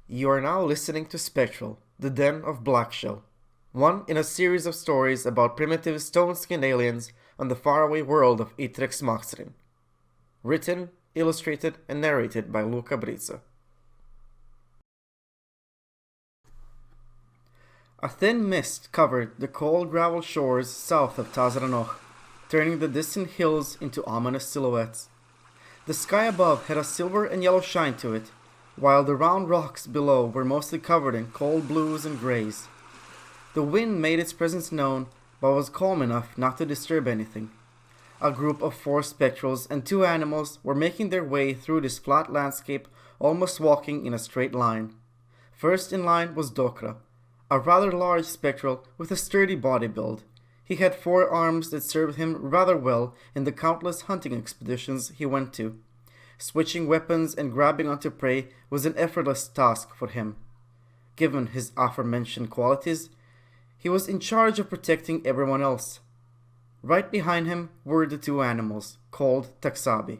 You are now listening to Spectral, the Den of Blackshell, one in a series of stories about primitive stone-skinned aliens on the faraway world of Itrex Maxrin. Written, illustrated, and narrated by Luca Brizza. A thin mist covered the cold gravel shores south of Tazranok, turning the distant hills into ominous silhouettes. The sky above had a silver and yellow shine to it, while the round rocks below were mostly covered in cold blues and greys. The wind made its presence known, but was calm enough not to disturb anything. A group of 4 spectrals and 2 animals were making their way through this flat landscape, almost walking in a straight line. First in line was Dokra, a rather large spectral with a sturdy body build. He had 4 arms that served him rather well in the countless hunting expeditions he went to. Switching weapons and grabbing onto prey was an effortless task for him. Given his aforementioned qualities, he was in charge of protecting everyone else. Right behind him were the 2 animals, called Taxabi.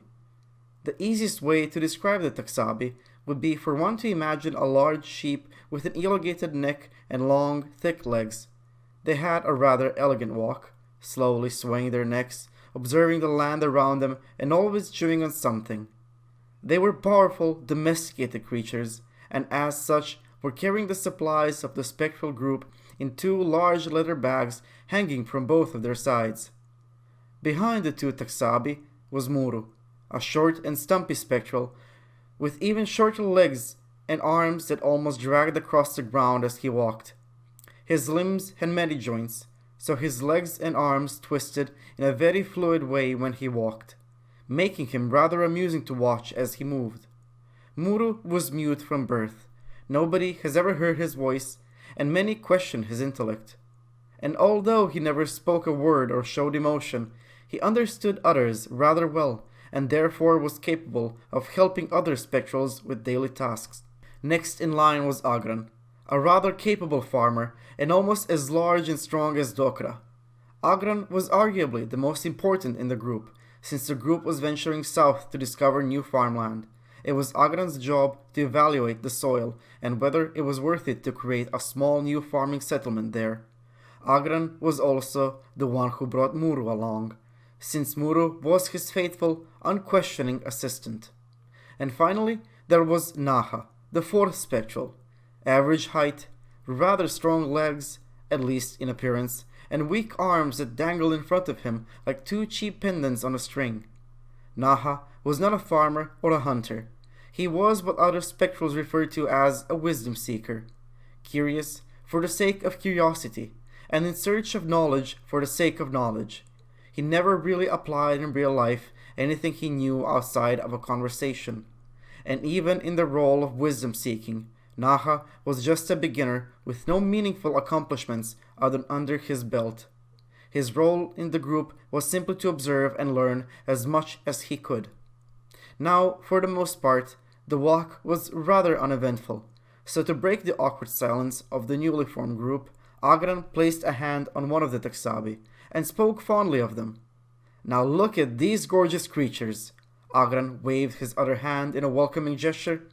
The easiest way to describe the Taxabi would be for one to imagine a large sheep with an elongated neck and long, thick legs. They had a rather elegant walk, slowly swaying their necks, observing the land around them, and always chewing on something. They were powerful, domesticated creatures, and as such were carrying the supplies of the spectral group in 2 large leather bags hanging from both of their sides. Behind the 2 Taxabi was Muru, a short and stumpy spectral, with even shorter legs and arms that almost dragged across the ground as he walked. His limbs had many joints, so his legs and arms twisted in a very fluid way when he walked, making him rather amusing to watch as he moved. Muru was mute from birth. Nobody has ever heard his voice, and many question his intellect. And although he never spoke a word or showed emotion, he understood others rather well, and therefore was capable of helping other spectrals with daily tasks. Next in line was Agran, a rather capable farmer, and almost as large and strong as Dokra. Agran was arguably the most important in the group, since the group was venturing south to discover new farmland. It was Agran's job to evaluate the soil and whether it was worth it to create a small new farming settlement there. Agran was also the one who brought Muru along, since Muru was his faithful, unquestioning assistant. And finally, there was Naha, the 4th spectral. Average height, rather strong legs, at least in appearance, and weak arms that dangled in front of him like 2 cheap pendants on a string. Naha was not a farmer or a hunter. He was what other spectrals referred to as a wisdom seeker, curious for the sake of curiosity, and in search of knowledge for the sake of knowledge. He never really applied in real life anything he knew outside of a conversation, and even in the role of wisdom seeking, Naha was just a beginner with no meaningful accomplishments under his belt. His role in the group was simply to observe and learn as much as he could. Now, for the most part, the walk was rather uneventful, so to break the awkward silence of the newly formed group, Agran placed a hand on one of the Taxabi and spoke fondly of them. "Now look at these gorgeous creatures." Agran waved his other hand in a welcoming gesture.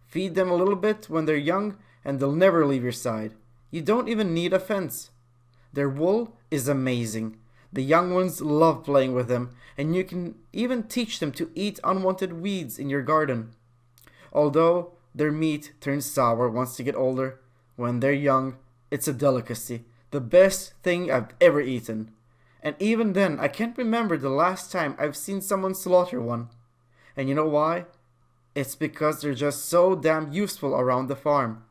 "Feed them a little bit when they're young and they'll never leave your side. You don't even need a fence. Their wool is amazing. The young ones love playing with them, and you can even teach them to eat unwanted weeds in your garden. Although their meat turns sour once they get older, when they're young, it's a delicacy, the best thing I've ever eaten. And even then, I can't remember the last time I've seen someone slaughter one. And you know why? It's because they're just so damn useful around the farm."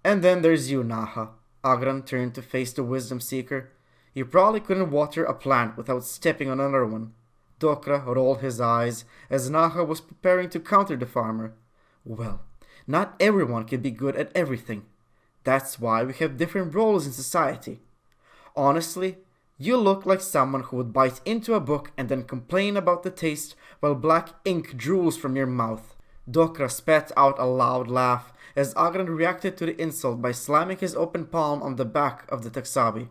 "And then there's you, Naha." Agran turned to face the wisdom seeker. "You probably couldn't water a plant without stepping on another one." Dokra rolled his eyes as Naha was preparing to counter the farmer. "Well, not everyone can be good at everything. That's why we have different roles in society. Honestly, you look like someone who would bite into a book and then complain about the taste while black ink drools from your mouth." Dokra spat out a loud laugh as Agran reacted to the insult by slamming his open palm on the back of the Taxabi.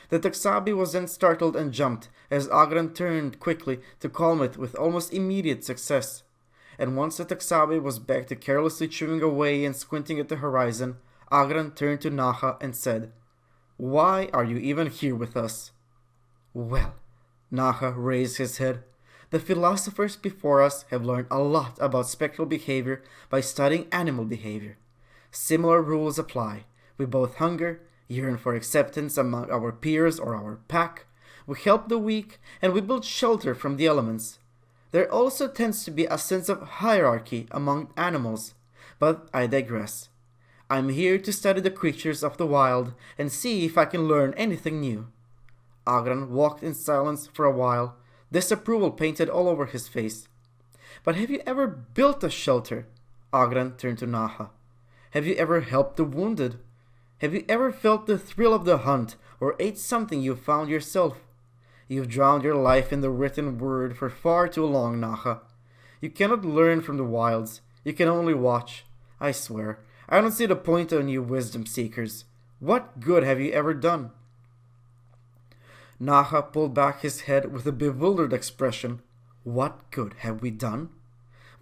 The Taxabi was then startled and jumped as Agran turned quickly to calm it with almost immediate success. and once the Taxabi was back to carelessly chewing away and squinting at the horizon, Agran turned to Naha and said, "Why are you even here with us?" "Well," Naha raised his head, "the philosophers before us have learned a lot about spectral behavior by studying animal behavior. Similar rules apply. We both hunger, yearn for acceptance among our peers or our pack, we help the weak, and we build shelter from the elements. There also tends to be a sense of hierarchy among animals, but I digress. I'm here to study the creatures of the wild and see if I can learn anything new." Agran walked in silence for a while, disapproval painted all over his face. "But have you ever built a shelter?" Agran turned to Naha. "Have you ever helped the wounded? Have you ever felt the thrill of the hunt or ate something you found yourself? You've drowned your life in the written word for far too long, Naha. You cannot learn from the wilds. You can only watch. I swear, I don't see the point on you wisdom seekers. What good have you ever done?" Naha pulled back his head with a bewildered expression. "What good have we done?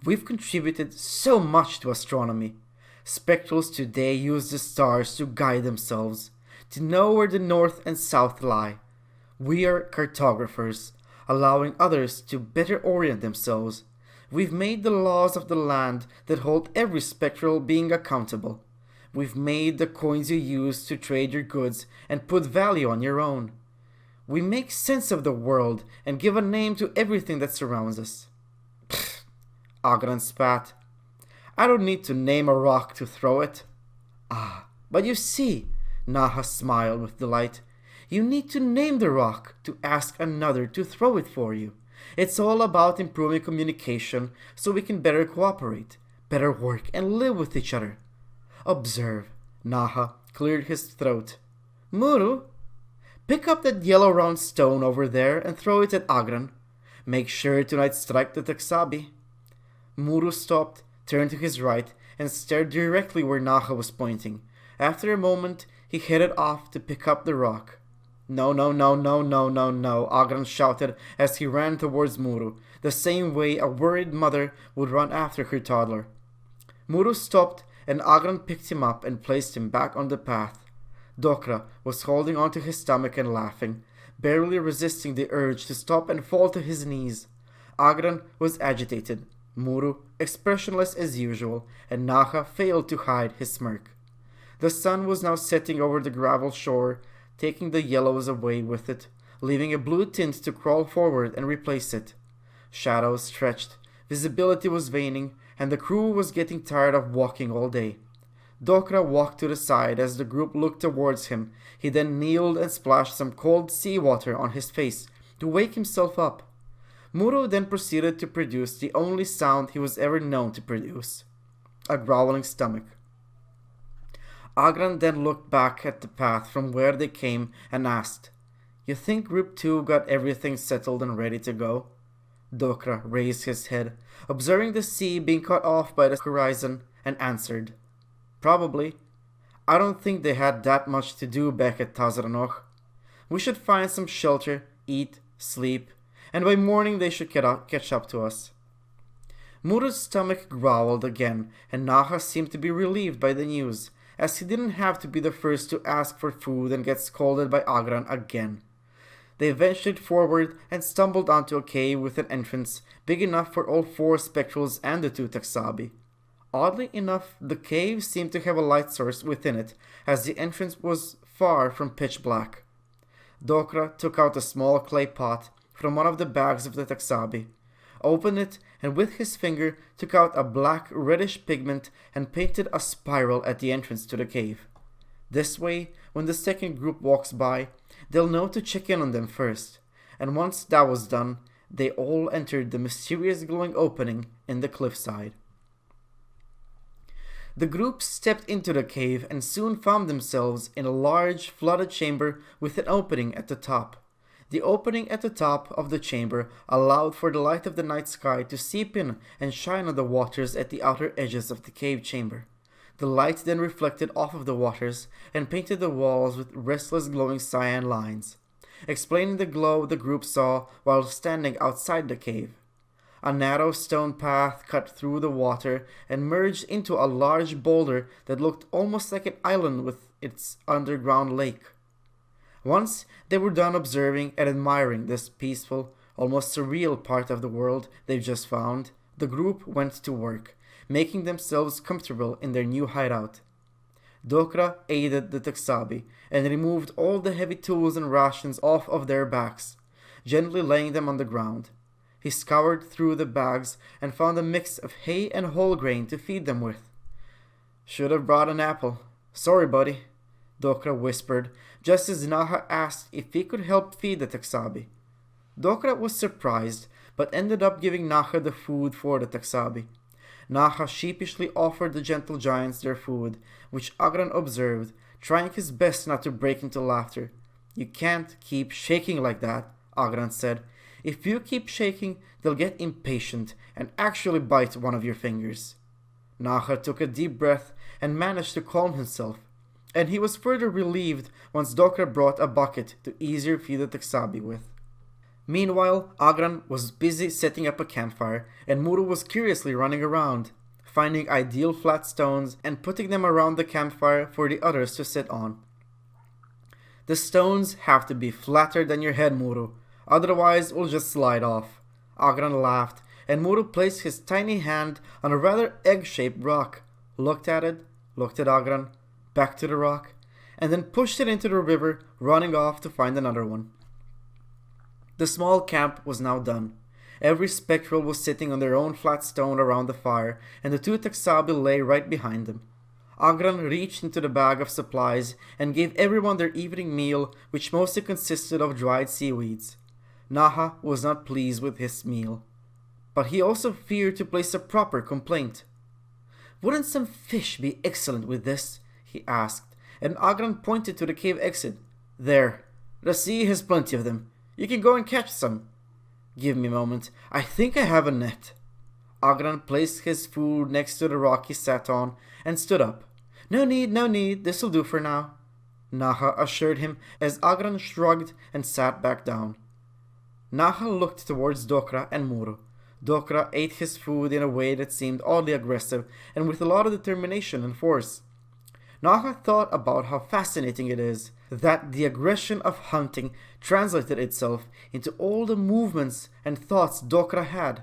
We've contributed so much to astronomy. Spectrals today use the stars to guide themselves, to know where the north and south lie. We are cartographers, allowing others to better orient themselves. We've made the laws of the land that hold every spectral being accountable. We've made the coins you use to trade your goods and put value on your own. We make sense of the world and give a name to everything that surrounds us." "Pfft," Agran spat. "I don't need to name a rock to throw it." "Ah, but you see," Naha smiled with delight, "you need to name the rock to ask another to throw it for you. It's all about improving communication so we can better cooperate, better work, and live with each other. Observe." Naha cleared his throat. "Muru, pick up that yellow round stone over there and throw it at Agran. Make sure to not strike the Taxabi." Muru stopped, turned to his right, and stared directly where Naha was pointing. After a moment, he headed off to pick up the rock. "No, no, no, no, no, no, no," Agran shouted as he ran towards Muru, the same way a worried mother would run after her toddler. Muru stopped, and Agran picked him up and placed him back on the path. Dokra was holding onto his stomach and laughing, barely resisting the urge to stop and fall to his knees. Agran was agitated, Muru expressionless as usual, and Naha failed to hide his smirk. The sun was now setting over the gravel shore, taking the yellows away with it, leaving a blue tint to crawl forward and replace it. Shadows stretched, visibility was waning, and the crew was getting tired of walking all day. Dokra walked to the side as the group looked towards him. He then kneeled and splashed some cold seawater on his face to wake himself up. Muru then proceeded to produce the only sound he was ever known to produce, a growling stomach. Agran then looked back at the path from where they came and asked, "You think Group 2 got everything settled and ready to go?" Dokra raised his head, observing the sea being cut off by the horizon, and answered, "Probably. I don't think they had that much to do back at Tazranoch. We should find some shelter, eat, sleep, and by morning they should catch up to us." Muru's stomach growled again, and Naha seemed to be relieved by the news, as he didn't have to be the first to ask for food and get scolded by Agran again. They ventured forward and stumbled onto a cave with an entrance big enough for all 4 spectrals and the 2 Taxabi. Oddly enough, the cave seemed to have a light source within it, as the entrance was far from pitch black. Dokra took out a small clay pot from one of the bags of the Taxabi, opened it, and with his finger took out a black reddish pigment and painted a spiral at the entrance to the cave. This way, when the second group walks by, they'll know to check in on them first, and once that was done, they all entered the mysterious glowing opening in the cliffside. The group stepped into the cave and soon found themselves in a large, flooded chamber with an opening at the top. The opening at the top of the chamber allowed for the light of the night sky to seep in and shine on the waters at the outer edges of the cave chamber. The light then reflected off of the waters and painted the walls with restless glowing cyan lines, explaining the glow the group saw while standing outside the cave. A narrow stone path cut through the water and merged into a large boulder that looked almost like an island with its underground lake. Once they were done observing and admiring this peaceful, almost surreal part of the world they've just found, the group went to work, making themselves comfortable in their new hideout. Dokra aided the Teksabi and removed all the heavy tools and rations off of their backs, gently laying them on the ground. He scoured through the bags and found a mix of hay and whole grain to feed them with. "Should have brought an apple. Sorry, buddy," Dokra whispered, just as Naha asked if he could help feed the Teksabi. Dokra was surprised, but ended up giving Naha the food for the Teksabi. Naha sheepishly offered the gentle giants their food, which Agran observed, trying his best not to break into laughter. "You can't keep shaking like that," Agran said. "If you keep shaking, they'll get impatient and actually bite one of your fingers." Naha took a deep breath and managed to calm himself, and he was further relieved once Dokra brought a bucket to easier feed the Teksabi with. Meanwhile, Agran was busy setting up a campfire, and Muru was curiously running around, finding ideal flat stones and putting them around the campfire for the others to sit on. "The stones have to be flatter than your head, Muru, otherwise it will just slide off." Agran laughed, and Muru placed his tiny hand on a rather egg-shaped rock, looked at it, looked at Agran, back to the rock, and then pushed it into the river, running off to find another one. The small camp was now done. Every Spectral was sitting on their own flat stone around the fire, and the two Teksabi lay right behind them. Agran reached into the bag of supplies and gave everyone their evening meal, which mostly consisted of dried seaweeds. Naha was not pleased with his meal, but he also feared to place a proper complaint. "Wouldn't some fish be excellent with this?" he asked, and Agran pointed to the cave exit. "There, the sea has plenty of them. You can go and catch some." "Give me a moment. I think I have a net." Agran placed his food next to the rock he sat on and stood up. No need, this'll do for now," Naha assured him as Agran shrugged and sat back down. Naha looked towards Dokra and Muru. Dokra ate his food in a way that seemed oddly aggressive and with a lot of determination and force. Naha thought about how fascinating it is that the aggression of hunting translated itself into all the movements and thoughts Dokra had.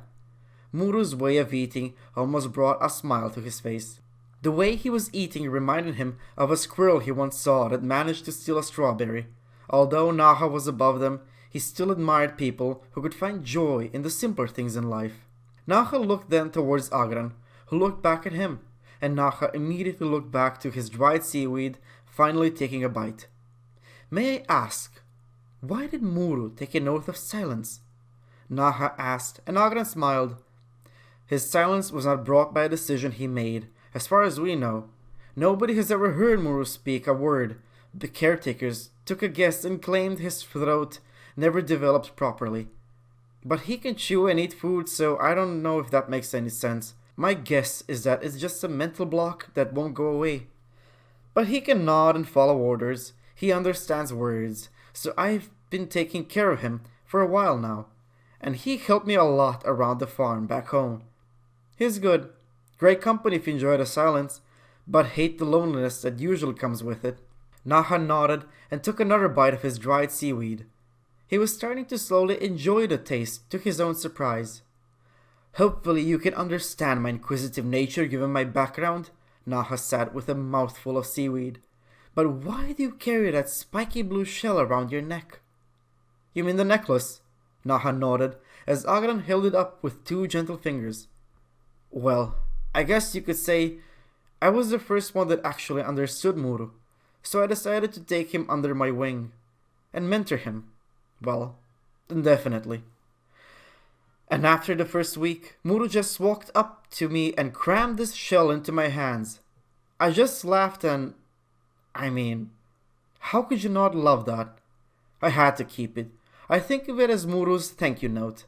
Muru's way of eating almost brought a smile to his face. The way he was eating reminded him of a squirrel he once saw that managed to steal a strawberry. Although Naha was above them, he still admired people who could find joy in the simpler things in life. Naha looked then towards Agran, who looked back at him, and Naha immediately looked back to his dried seaweed, finally taking a bite. "May I ask, why did Muru take an oath of silence?" Naha asked, and Agran smiled. "His silence was not brought by a decision he made, as far as we know. Nobody has ever heard Muru speak a word. The caretakers took a guess and claimed his throat never developed properly. But he can chew and eat food, so I don't know if that makes any sense. My guess is that it's just a mental block that won't go away. But he can nod and follow orders. He understands words, so I've been taking care of him for a while now, and he helped me a lot around the farm back home. He's good. Great company if you enjoy the silence, but hate the loneliness that usually comes with it." Naha nodded and took another bite of his dried seaweed. He was starting to slowly enjoy the taste, to his own surprise. "Hopefully you can understand my inquisitive nature given my background," Naha said with a mouthful of seaweed. "But why do you carry that spiky blue shell around your neck?" "You mean the necklace?" Naha nodded, as Agran held it up with two gentle fingers. "Well, I guess you could say I was the first one that actually understood Muru, so I decided to take him under my wing and mentor him. Well, indefinitely. And after the first week, Muru just walked up to me and crammed this shell into my hands. I just laughed and... how could you not love that? I had to keep it. I think of it as Muru's thank you note."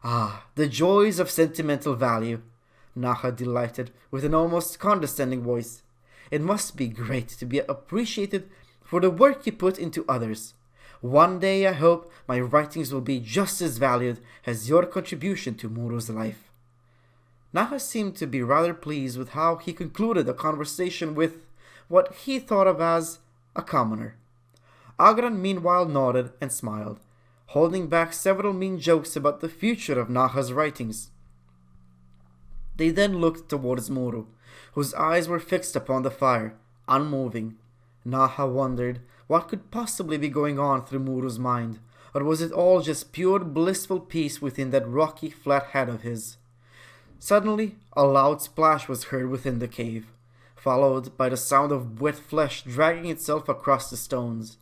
"Ah, the joys of sentimental value," Naha delighted with an almost condescending voice. "It must be great to be appreciated for the work you put into others. One day I hope my writings will be just as valued as your contribution to Muru's life. Naha seemed to be rather pleased with how he concluded the conversation with what he thought of as a commoner. Agran meanwhile nodded and smiled, holding back several mean jokes about the future of Naha's writings. They then looked towards Muru, whose eyes were fixed upon the fire, unmoving. Naha wondered what could possibly be going on through Muru's mind, or was it all just pure blissful peace within that rocky flat head of his? Suddenly, a loud splash was heard within the cave, followed by the sound of wet flesh dragging itself across the stones.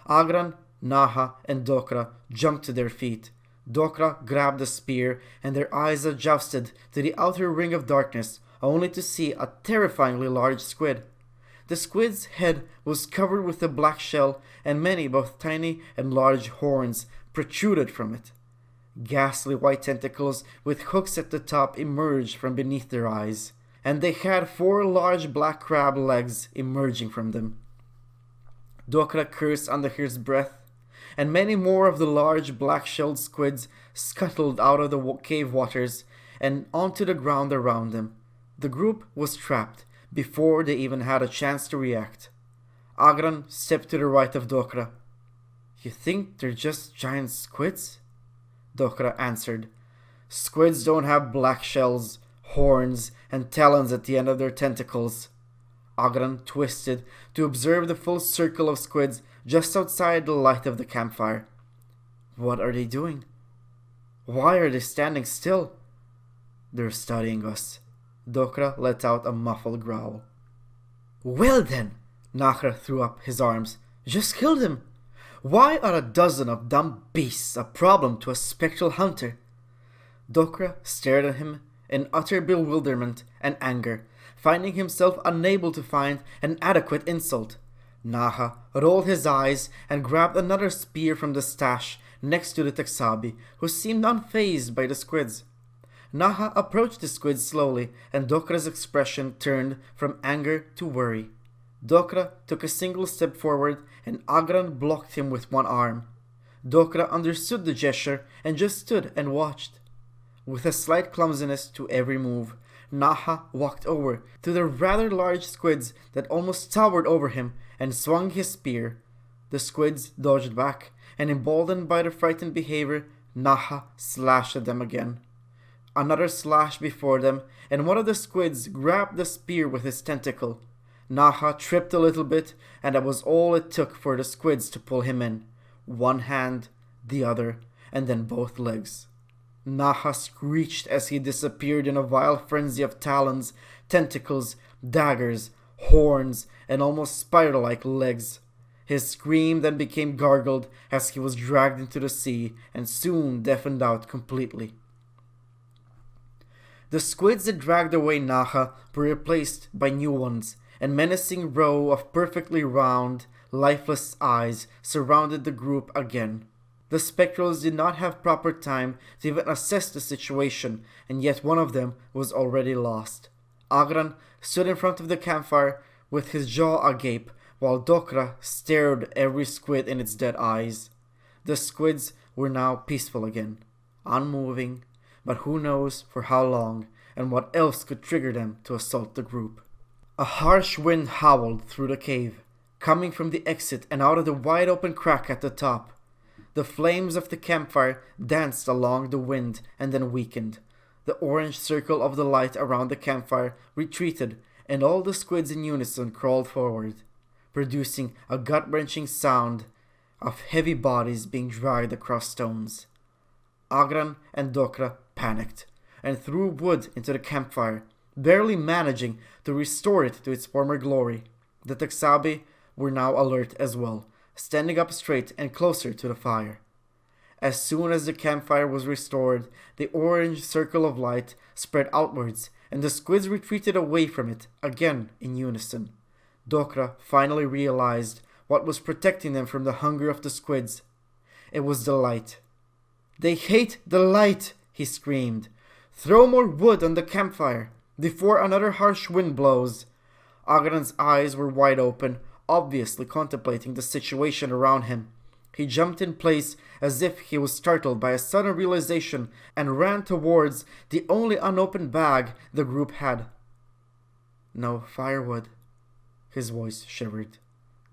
Agran, Naha, and Dokra jumped to their feet. Dokra grabbed a spear, and their eyes adjusted to the outer ring of darkness, only to see a terrifyingly large squid. The squid's head was covered with a black shell, and many, both tiny and large horns, protruded from it. Ghastly white tentacles with hooks at the top emerged from beneath their eyes, and they had 4 large black crab legs emerging from them. Dokra cursed under his breath, and many more of the large black-shelled squids scuttled out of the cave waters and onto the ground around them. The group was trapped before they even had a chance to react. Agran stepped to the right of Dokra. "You think they're just giant squids?" Dokra answered. "Squids don't have black shells, horns, and talons at the end of their tentacles." Agran twisted to observe the full circle of squids just outside the light of the campfire. "What are they doing? Why are they standing still?" "They're studying us." Dokra let out a muffled growl. "Well then," Naha threw up his arms, "just kill them. Why are a dozen of dumb beasts a problem to a spectral hunter?" Dokra stared at him in utter bewilderment and anger, finding himself unable to find an adequate insult. Naha rolled his eyes and grabbed another spear from the stash next to the Texabi, who seemed unfazed by the squids. Naha approached the squids slowly, and Dokra's expression turned from anger to worry. Dokra took a single step forward, and Agran blocked him with one arm. Dokra understood the gesture and just stood and watched. With a slight clumsiness to every move, Naha walked over to the rather large squids that almost towered over him and swung his spear. The squids dodged back, and emboldened by the frightened behavior, Naha slashed at them again. Another slash before them, and one of the squids grabbed the spear with his tentacle. Naha tripped a little bit, and that was all it took for the squids to pull him in. One hand, the other, and then both legs. Naha screeched as he disappeared in a wild frenzy of talons, tentacles, daggers, horns, and almost spider-like legs. His scream then became gargled as he was dragged into the sea and soon deafened out completely. The squids that dragged away Naha were replaced by new ones, and menacing row of perfectly round, lifeless eyes surrounded the group again. The Spectrals did not have proper time to even assess the situation, and yet one of them was already lost. Agran stood in front of the campfire with his jaw agape, while Dokra stared every squid in its dead eyes. The squids were now peaceful again, unmoving, but who knows for how long, and what else could trigger them to assault the group. A harsh wind howled through the cave, coming from the exit and out of the wide open crack at the top. The flames of the campfire danced along the wind and then weakened. The orange circle of the light around the campfire retreated, and all the squids in unison crawled forward, producing a gut-wrenching sound of heavy bodies being dragged across stones. Agran and Dokra panicked and threw wood into the campfire, barely managing to restore it to its former glory. The Texabi were now alert as well, standing up straight and closer to the fire. As soon as the campfire was restored, the orange circle of light spread outwards, and the squids retreated away from it, again in unison. Dokra finally realized what was protecting them from the hunger of the squids. It was the light. "They hate the light!" he screamed. "Throw more wood on the campfire before another harsh wind blows." Agran's eyes were wide open, obviously contemplating the situation around him. He jumped in place as if he was startled by a sudden realization and ran towards the only unopened bag the group had. No firewood. His voice shivered.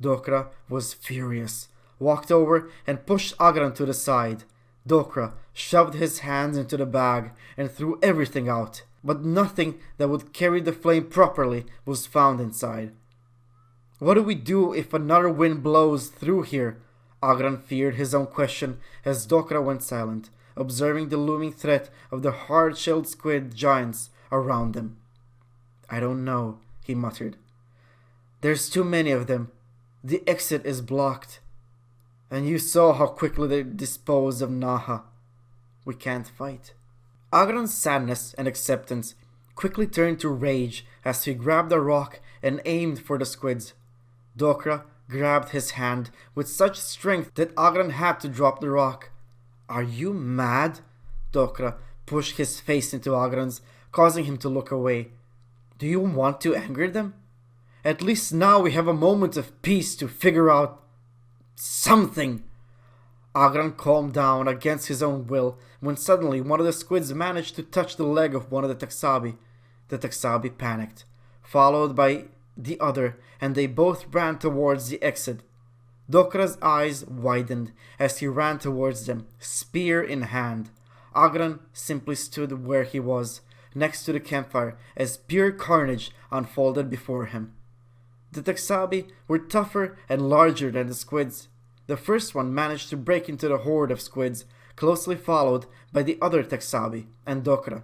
Dokra was furious, walked over and pushed Agran to the side. Dokra shoved his hands into the bag and threw everything out, but nothing that would carry the flame properly was found inside. What do we do if another wind blows through here? Agran feared his own question as Dokra went silent, observing the looming threat of the hard-shelled squid giants around them. I don't know, he muttered. There's too many of them. The exit is blocked. And you saw how quickly they disposed of Naha. We can't fight. Agran's sadness and acceptance quickly turned to rage as he grabbed a rock and aimed for the squids. Dokra grabbed his hand with such strength that Agran had to drop the rock. Are you mad? Dokra pushed his face into Agran's, causing him to look away. Do you want to anger them? At least now we have a moment of peace to figure out something. Agran calmed down against his own will when suddenly one of the squids managed to touch the leg of one of the Taxabi. The Taxabi panicked, followed by the other, and they both ran towards the exit. Dokra's eyes widened as he ran towards them, spear in hand. Agran simply stood where he was, next to the campfire, as pure carnage unfolded before him. The Taxabi were tougher and larger than the squids. The first one managed to break into the horde of squids, closely followed by the other Taxabi and Dokra.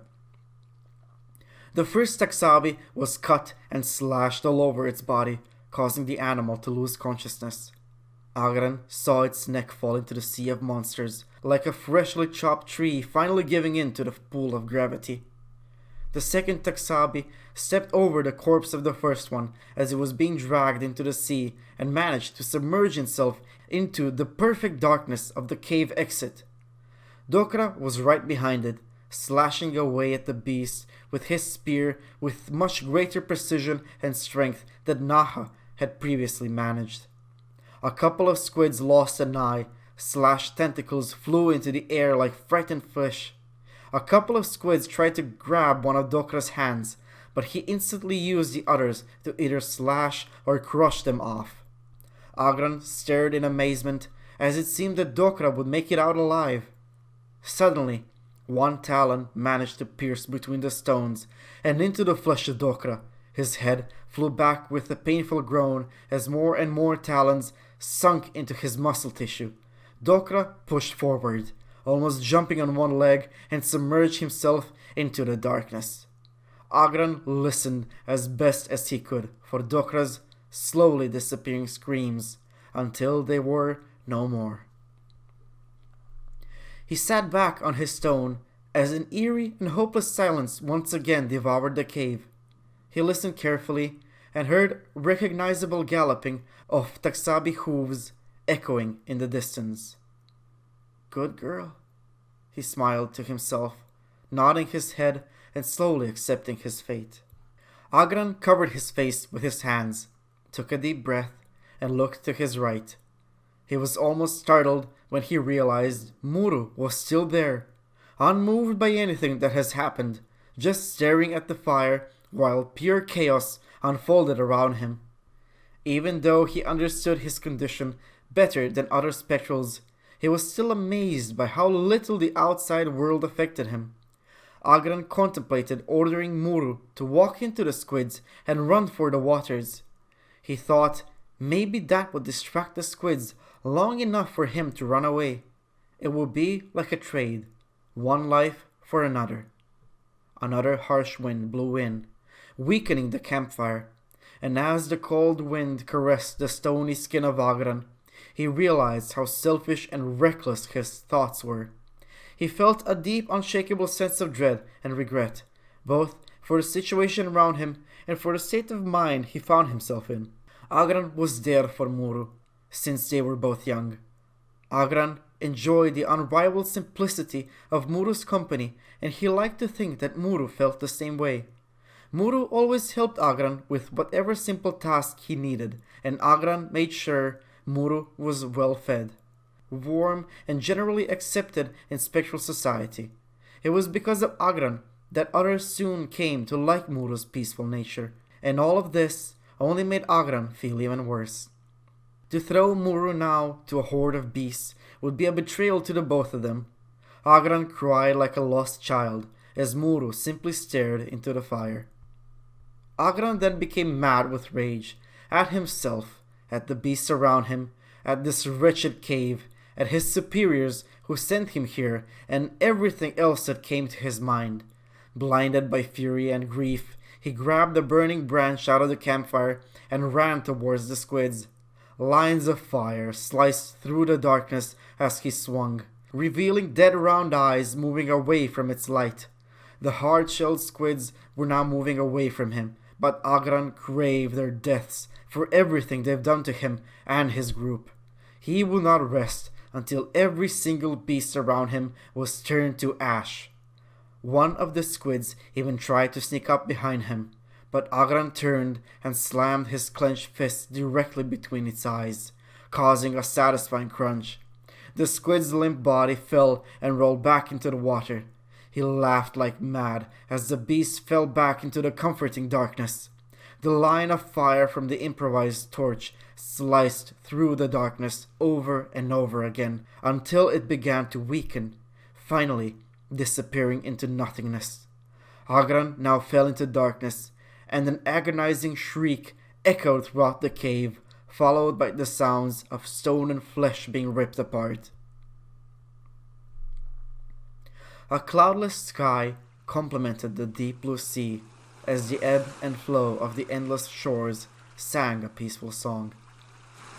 The first Taxabi was cut and slashed all over its body, causing the animal to lose consciousness. Agran saw its neck fall into the sea of monsters, like a freshly chopped tree finally giving in to the pull of gravity. The second Taxabi stepped over the corpse of the first one as it was being dragged into the sea and managed to submerge himself into the perfect darkness of the cave exit. Dokra was right behind it, slashing away at the beast with his spear with much greater precision and strength than Naha had previously managed. A couple of squids lost an eye, slashed tentacles flew into the air like frightened fish. A couple of squids tried to grab one of Dokra's hands, but he instantly used the others to either slash or crush them off. Agran stared in amazement, as it seemed that Dokra would make it out alive. Suddenly, one talon managed to pierce between the stones and into the flesh of Dokra. His head flew back with a painful groan as more and more talons sunk into his muscle tissue. Dokra pushed forward, almost jumping on one leg, and submerged himself into the darkness. Agran listened as best as he could for Dokra's slowly disappearing screams until they were no more. He sat back on his stone as an eerie and hopeless silence once again devoured the cave. He listened carefully and heard recognizable galloping of Taxabi hooves echoing in the distance. Good girl, he smiled to himself, nodding his head and slowly accepting his fate. Agran covered his face with his hands, took a deep breath, and looked to his right. He was almost startled when he realized Muru was still there, unmoved by anything that has happened, just staring at the fire while pure chaos unfolded around him. Even though he understood his condition better than other spectrals, he was still amazed by how little the outside world affected him. Agran contemplated ordering Muru to walk into the squids and run for the waters. He thought maybe that would distract the squids long enough for him to run away. It would be like a trade, one life for another. Another harsh wind blew in, weakening the campfire, and as the cold wind caressed the stony skin of Agran, he realized how selfish and reckless his thoughts were. He felt a deep, unshakable sense of dread and regret, both for the situation around him and for the state of mind he found himself in. Agran was there for Muru, since they were both young. Agran enjoyed the unrivaled simplicity of Muru's company, and he liked to think that Muru felt the same way. Muru always helped Agran with whatever simple task he needed, and Agran made sure Muru was well fed. warm, and generally accepted in Spectral society. It was because of Agran that others soon came to like Muru's peaceful nature, and all of this only made Agran feel even worse. To throw Muru now to a horde of beasts would be a betrayal to the both of them. Agran cried like a lost child as Muru simply stared into the fire. Agran then became mad with rage, at himself, at the beasts around him, at this wretched cave, at his superiors who sent him here, and everything else that came to his mind. Blinded by fury and grief, he grabbed a burning branch out of the campfire and ran towards the squids. Lines of fire sliced through the darkness as he swung, revealing dead round eyes moving away from its light. The hard-shelled squids were now moving away from him, but Agran craved their deaths for everything they've done to him and his group. He would not rest until every single beast around him was turned to ash. One of the squids even tried to sneak up behind him, but Agran turned and slammed his clenched fist directly between its eyes, causing a satisfying crunch. The squid's limp body fell and rolled back into the water. He laughed like mad as the beast fell back into the comforting darkness. The line of fire from the improvised torch sliced through the darkness over and over again until it began to weaken, finally disappearing into nothingness. Agran now fell into darkness, and an agonizing shriek echoed throughout the cave, followed by the sounds of stone and flesh being ripped apart. A cloudless sky complemented the deep blue sea as the ebb and flow of the endless shores sang a peaceful song.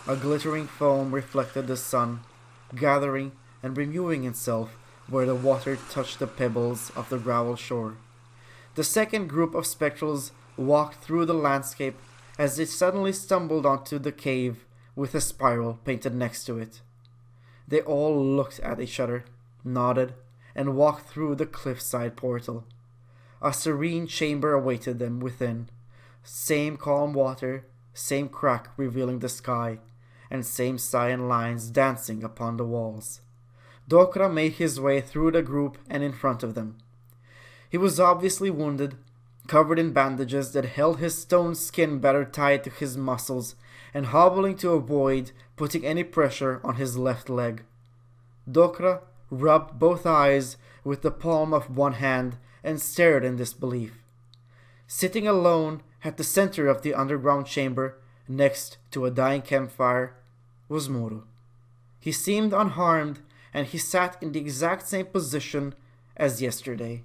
A glittering foam reflected the sun, gathering and renewing itself where the water touched the pebbles of the gravel shore. The second group of spectrals walked through the landscape as they suddenly stumbled onto the cave with a spiral painted next to it. They all looked at each other, nodded, and walked through the cliffside portal. A serene chamber awaited them within. Same calm water, same crack revealing the sky, and same cyan lines dancing upon the walls. Dokra made his way through the group and in front of them. He was obviously wounded, covered in bandages that held his stone skin better tied to his muscles, and hobbling to avoid putting any pressure on his left leg. Dokra rubbed both eyes with the palm of one hand and stared in disbelief. Sitting alone at the center of the underground chamber, next to a dying campfire, was Muru. He seemed unharmed, and he sat in the exact same position as yesterday.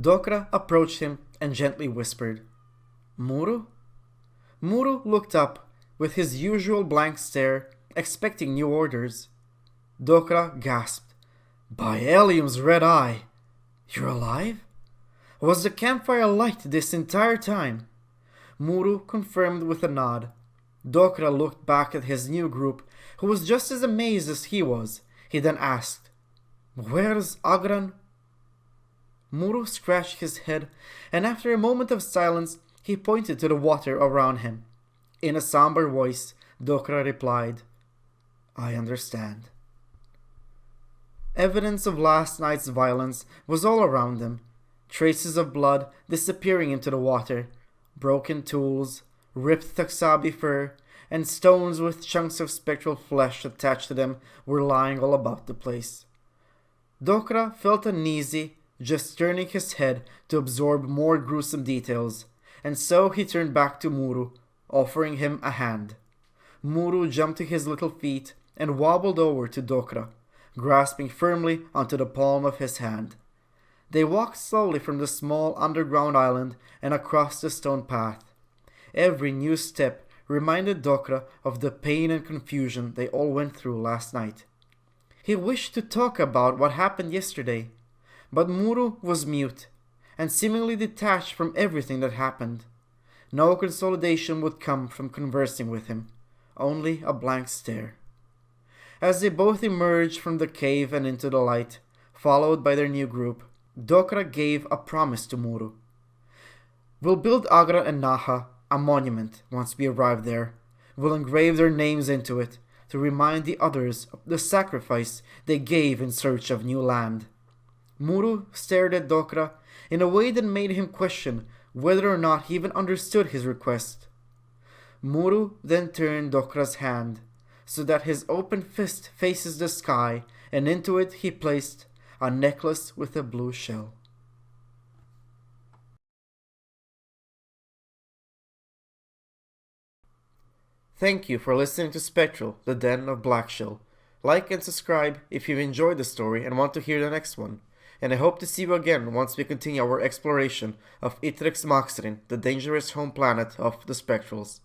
Dokra approached him and gently whispered, "Muru?" Muru looked up with his usual blank stare, expecting new orders. Dokra gasped, "By Elium's red eye! You're alive? Was the campfire alight this entire time?" Muru confirmed with a nod. Dokra looked back at his new group, who was just as amazed as he was. He then asked, "Where's Agran?" Muru scratched his head, and after a moment of silence, he pointed to the water around him. In a somber voice, Dokra replied, "I understand." Evidence of last night's violence was all around them. Traces of blood disappearing into the water, broken tools, ripped Taxabi fur, and stones with chunks of spectral flesh attached to them were lying all about the place. Dokra felt uneasy, just turning his head to absorb more gruesome details, and so he turned back to Muru, offering him a hand. Muru jumped to his little feet and wobbled over to Dokra, grasping firmly onto the palm of his hand. They walked slowly from the small underground island and across the stone path. Every new step reminded Dokra of the pain and confusion they all went through last night. He wished to talk about what happened yesterday, but Muru was mute and seemingly detached from everything that happened. No consolidation would come from conversing with him, only a blank stare. As they both emerged from the cave and into the light, followed by their new group, Dokra gave a promise to Muru. "We'll build Agran and Naha a monument once we arrive there. We'll engrave their names into it, to remind the others of the sacrifice they gave in search of new land. Muru stared at Dokra in a way that made him question whether or not he even understood his request. Muru then turned Dokra's hand so that his open fist faces the sky, and into it he placed a necklace with a blue shell. Thank you for listening to Spectral, the Den of Blackshell. Like and subscribe if you've enjoyed the story and want to hear the next one. And I hope to see you again once we continue our exploration of Itrix Maxrin, the dangerous home planet of the Spectrals.